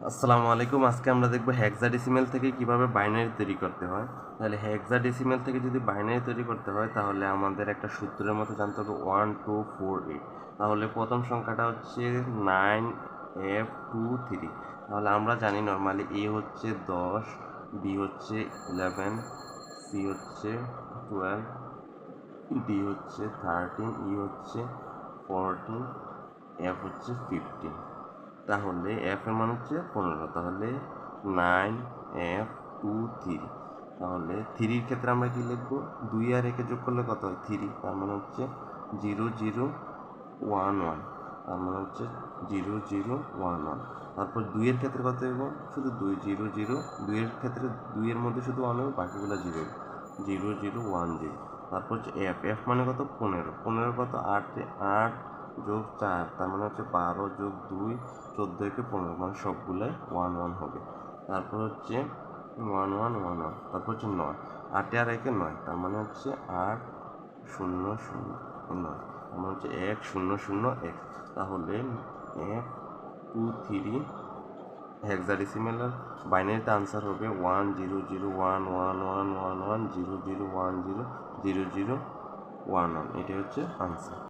আসসালামু আলাইকুম। আজকে আমরা দেখব হেক্সাডেসিমেল থেকে কিভাবে বাইনারি তৈরি করতে হয়। তাহলে হেক্সাডেসিমেল থেকে যদি বাইনারি তৈরি করতে হয় তাহলে আমাদের একটা সূত্রের মতো জানতে হবে 1248। তাহলে প্রথম সংখ্যাটা হচ্ছে 9F23। তাহলে আমরা জানি নর্মালি এ হচ্ছে 10, বি হচ্ছে 11, সি হচ্ছে 12, ডি হচ্ছে 13, ই হচ্ছে 14, এফ হচ্ছে 15। তাহলে এফ এর মান হচ্ছে 15। তাহলে 9F23। তাহলে থ্রির ক্ষেত্রে আমরা কি লিখবো? 2 আর একে যোগ করলে কত হয়? 3। তার মানে হচ্ছে 0011। তার মানে হচ্ছে 0011। তারপর 2 এর ক্ষেত্রে কত হবে? শুধু 2, 00। 2 এর ক্ষেত্রে 2 এর মধ্যে শুধু 1 হবে, বাকিগুলো 0, 0010। তারপর হচ্ছে এফ, এফ মানে কত? 15। 15 কত? 8 যোগ 4, তার মানে হচ্ছে 12 যোগ 2, 14 একে 15, মানে সবগুলাই 11 হবে। তারপর হচ্ছে 1111। তারপর হচ্ছে 9, 8 আর একে 9, তার মানে হচ্ছে 8 0 0 9, তার মানে হচ্ছে 1001। তাহলে F23 হেক্সাডেসিমেলের বাইনারিতে আনসার হবে 100111111001000011। এটাই হচ্ছে আনসার।